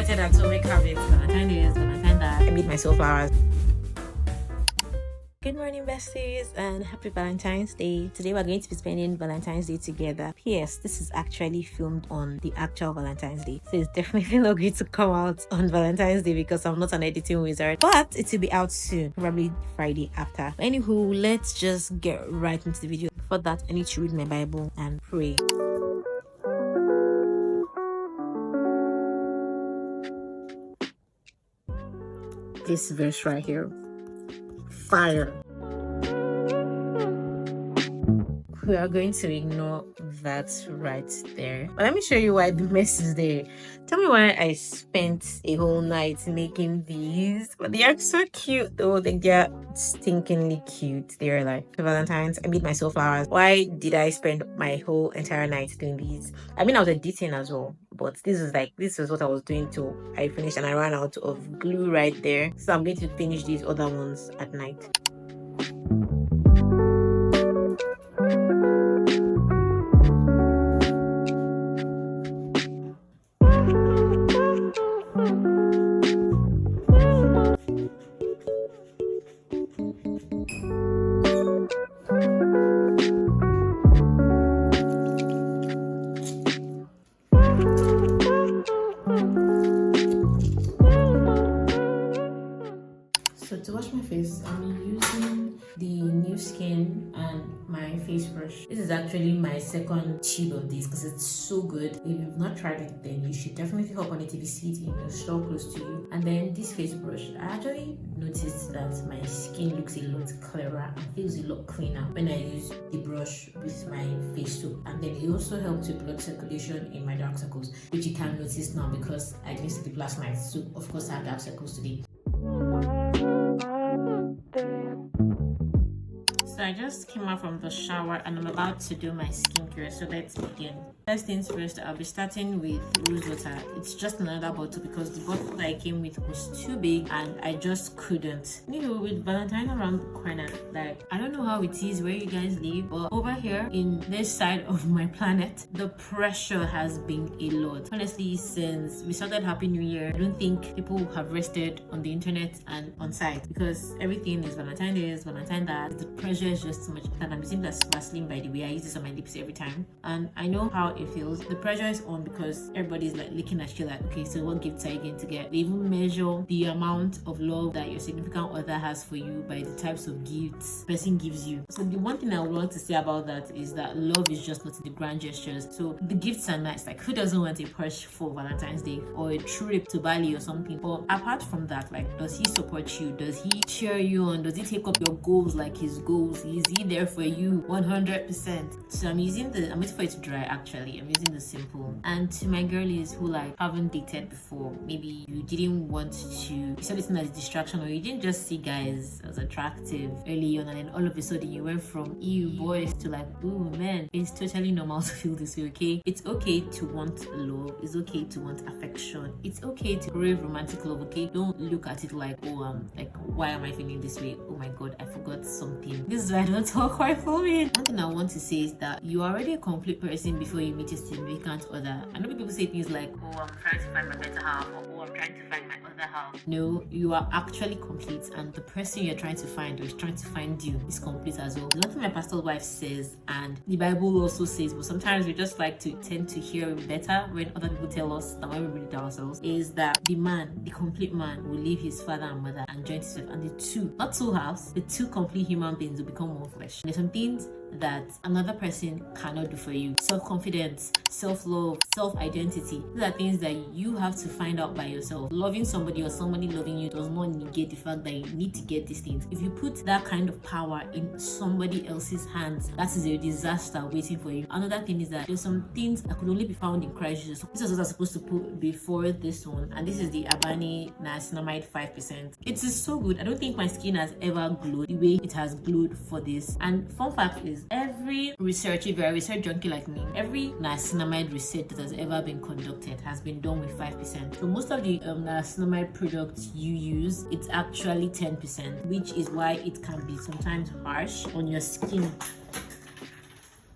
started atomic habits. Valentine this, Valentine that. I made myself flowers. Good morning, besties, and happy Valentine's Day. Today we're going to be spending Valentine's Day together. P.S. This is actually filmed on the actual Valentine's Day, so it's definitely not going to come out on Valentine's Day because I'm not an editing wizard, but it will be out soon, probably Friday after. Anywho, let's just get right into the video. Before that, I need to read my Bible and pray. This verse right here, fire. We are going to ignore that right there, but let me show you why the mess is there. Tell me why I spent a whole night making these, but they are so cute though. Like, they're stinkingly cute. They're like Valentine's. I made myself flowers. Why did I spend my whole entire night doing these? I mean, I was editing as well, but this is what I was doing till I finished, and I ran out of glue right there, so I'm going to finish these other ones at night. So to wash my face, I'm using the New Skin and my face brush. This is actually my second tube of this because it's so good. If you've not tried it, then you should definitely hop on it if you see it in your store close to you. And then this face brush, I actually noticed that my skin looks a lot clearer and feels a lot cleaner when I use the brush with my face soap. And then it also helps with blood circulation in my dark circles, which you can notice now because I didn't sleep last night, so of course I have dark circles today. So I just came out from the shower and I'm about to do my skincare, so let's begin. First things first, I'll be starting with rose water. It's just another bottle because the bottle that I came with was too big and I just couldn't. With Valentine around the corner, like, I don't know how it is where you guys live, but over here in this side of my planet, the pressure has been a lot. Honestly, since we started Happy New Year, I don't think people have rested on the internet and on site because everything is Valentine this, Valentine that. The pressure is just too much, and I'm using that Vaseline, by the way. I use this on my lips every time, and I know how it feels. The pressure is on because everybody's like looking at you like, okay, so what gifts are you going to get? They even measure the amount of love that your significant other has for you by the types of gifts the person gives you. So the one thing I would want to say about that is that love is just not in the grand gestures. So the gifts are nice. Like, who doesn't want a purse for Valentine's Day or a trip to Bali or something? But apart from that, like, does he support you? Does he cheer you on? Does he take up your goals like his goals? Is he there for you 100%? So I'm waiting for it to dry. Actually, I'm using the Simple. And to my girlies who like haven't dated before, maybe you didn't want to, you saw this as a distraction, or you didn't just see guys as attractive early on and then all of a sudden you went from ew boys to like, ooh man. It's totally normal to feel this way, okay? It's okay to want love. It's okay to want affection. It's okay to crave romantic love, okay? Don't look at it like, oh, like, why am I feeling this way? Oh my god, I forgot something. This is why I don't talk quite fluent. One thing I want to say is that you are already a complete person before you meet your significant other. I know people say things like, oh, I'm trying to find my better half, or oh, I'm trying to find my other half. No, you are actually complete, and the person you're trying to find or is trying to find you is complete as well. There's nothing my pastor's wife says, and the Bible also says, but sometimes we just like to tend to hear it better when other people tell us than when we read it ourselves, is that the man, the complete man, will leave his father and mother and join himself, and the two, not two halves, the two complete human beings will become one flesh. And there's some things that another person cannot do for you. Self-confidence, self-love, self-identity. These are things that you have to find out by yourself. Loving somebody or somebody loving you does not negate the fact that you need to get these things. If you put that kind of power in somebody else's hands, that is a disaster waiting for you. Another thing is that there's some things that could only be found in Christ Jesus. This is what I'm supposed to put before this one, and this is the Abani Niacinamide 5%. It is so good. I don't think my skin has ever glowed the way it has glowed for this. And fun fact is, every research, if you're a research junkie like me, every niacinamide research that has ever been conducted has been done with 5%. So most of the niacinamide products you use, it's actually 10%, which is why it can be sometimes harsh on your skin.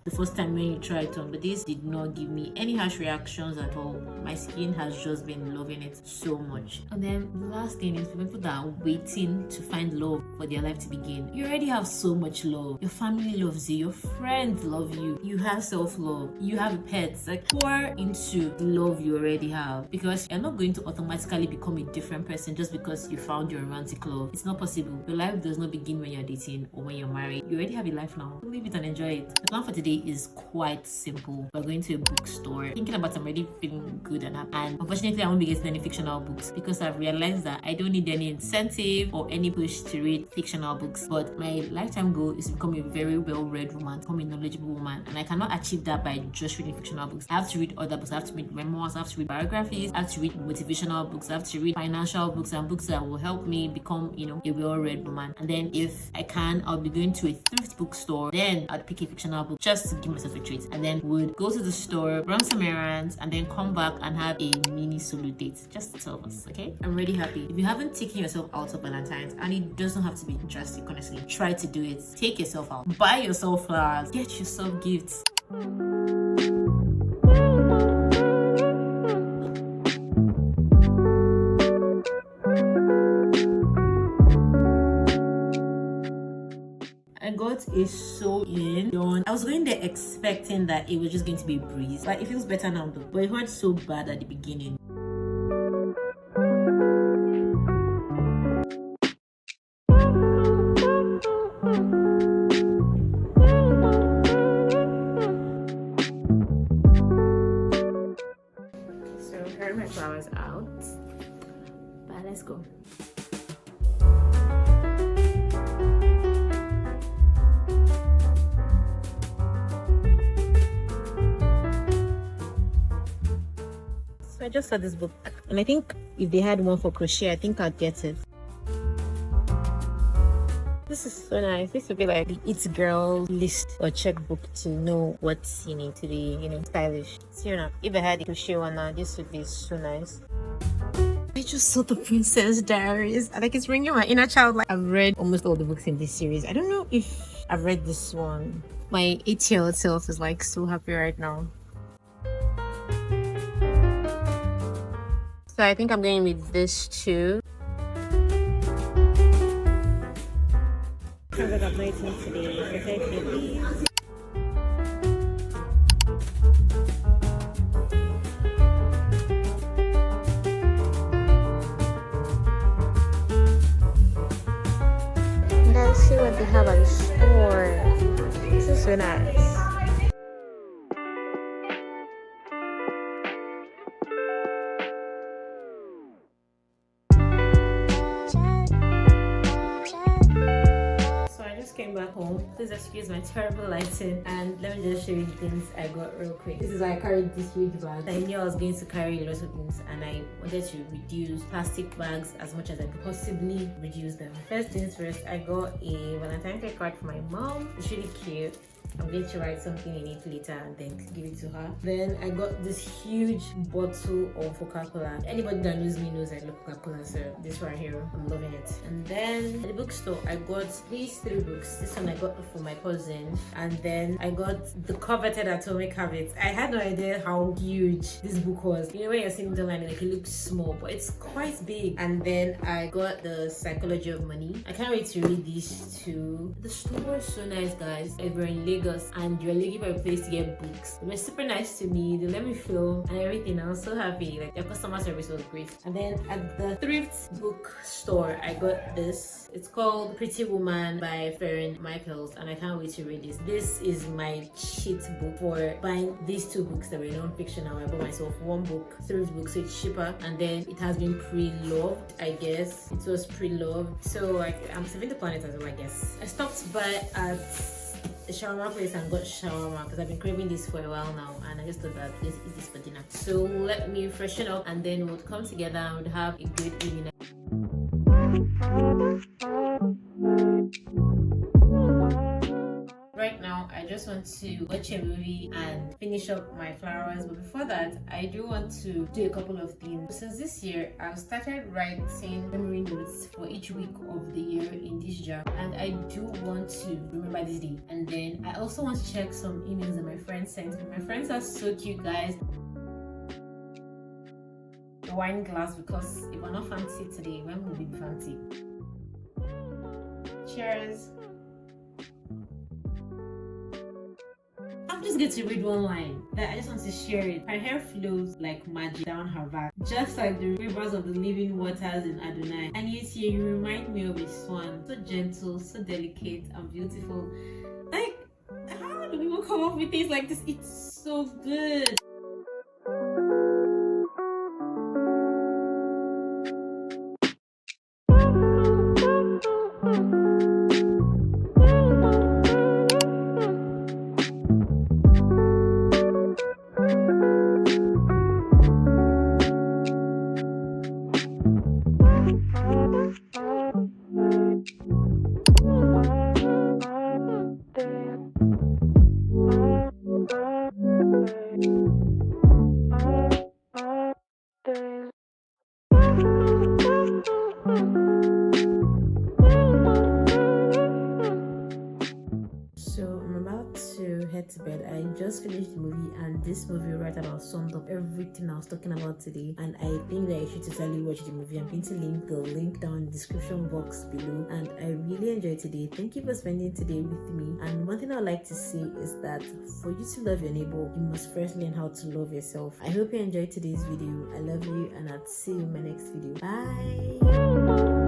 the first time when you try it on, but this did not give me any harsh reactions at all. My skin has just been loving it so much. And then the last thing is for people that are waiting to find love for their life to begin. You already have so much love. Your family loves you, your friends love you, you have self-love, you have pets. Like, pour into the love you already have, because you're not going to automatically become a different person just because you found your romantic love. It's not possible. Your life does not begin when you're dating or when you're married. You already have a life now. Live it and enjoy it. The plan for today is quite simple. We're going to a bookstore. Thinking about I'm already feeling good and happy. And unfortunately, I won't be getting any fictional books because I've realized that I don't need any incentive or any push to read fictional books. But my lifetime goal is to become a very well-read woman, become a knowledgeable woman. And I cannot achieve that by just reading fictional books. I have to read other books. I have to read memoirs. I have to read biographies. I have to read motivational books. I have to read financial books and books that will help me become, a well-read woman. And then if I can, I'll be going to a thrift bookstore. Then I'd pick a fictional book just to give myself a treat. And then would go to the store, run some errands, and then come back and have a mini solo date. Just the two of us, okay? I'm really happy. If you haven't taken yourself out of Valentine's, and it doesn't have to be drastic, honestly, try to do it. Take yourself out. Buy yourself flowers. Get yourself gifts. I got a sew in done. I was going there expecting that it was just going to be a breeze, but it feels better now though. But it hurt so bad at the beginning. So I carry my flowers out, but let's go. So I just saw this book, and I think if they had one for crochet, I think I'd get it. This is so nice. This would be like the It Girl list or checkbook to know what's to be, stylish. So if I had a crochet one now, this would be so nice. I just saw The Princess Diaries. Like, it's bringing my inner child. Like, I've read almost all the books in this series. I don't know if I've read this one. My 8-year-old self is like so happy right now. So I think I'm going with this too. Sounds like I'm waiting today. Okay, please. Let's see what they have at the store. This is so nice. Came back home. Please excuse my terrible lighting, and let me just show you the things I got real quick. This is why I carried this huge bag. I knew I was going to carry lots of things, and I wanted to reduce plastic bags as much as I could possibly reduce them. First things first, I got a Valentine Day card for my mom. It's really cute. I'm going to write something in it later and then give it to her. Then I got this huge bottle of Coca-Cola. Anybody that knows me knows I love Coca-Cola, so this right here, I'm loving it. And then at the bookstore, I got these 3 books. This one I got for my cousin, and then I got the coveted Atomic Habits. I had no idea how huge this book was. When you're seeing it online, like, it looks small, but it's quite big. And then I got the Psychology of Money. I can't wait to read these too. The store is so nice, guys. We're in Lagos, and you're looking for a place to get books. They were super nice to me. They let me feel and everything. I was so happy. Like, their customer service was great. And then at the thrift bookstore, I got this. It's called Pretty Woman by Farron Michaels, and I can't wait to read this. This is my cheat book for buying these 2 books that were non-fictional. I bought myself 1 book, thrift book, so it's cheaper, and then it has been pre-loved. I guess it was pre-loved, so I'm saving the planet as well. I guess I stopped by at the shawarma place and got shawarma because I've been craving this for a while now, and I just thought that let's eat this for dinner. So let me freshen up, and then we'll come together and we'll have a good evening. Right now, I just just want to watch a movie and finish up my flowers. But before that, I do want to do a couple of things. Since this year, I've started writing memory notes for each week of the year in this jar, and I do want to remember this day. And then I also want to check some emails that my friends sent me. My friends are so cute, guys. The wine glass, because if we're not fancy today, when will we be fancy? Cheers. I'm just going to read one line that I just want to share it. Her hair flows like magic down her back, just like the rivers of the living waters in Adonai. And yet here you remind me of a swan, so gentle, so delicate and beautiful. Like, how do people come up with things like this? It's so good. So I'm about to head to bed. I just finished the movie, and this movie right about summed up everything I was talking about today, and I think that you should totally watch the movie. I'm going to link the link down in the description box below, and I really enjoyed today. Thank you for spending today with me. And one thing I'd like to say is that for you to love your neighbor, you must first learn how to love yourself. I hope you enjoyed today's video. I love you, and I'll see you in my next video. Bye.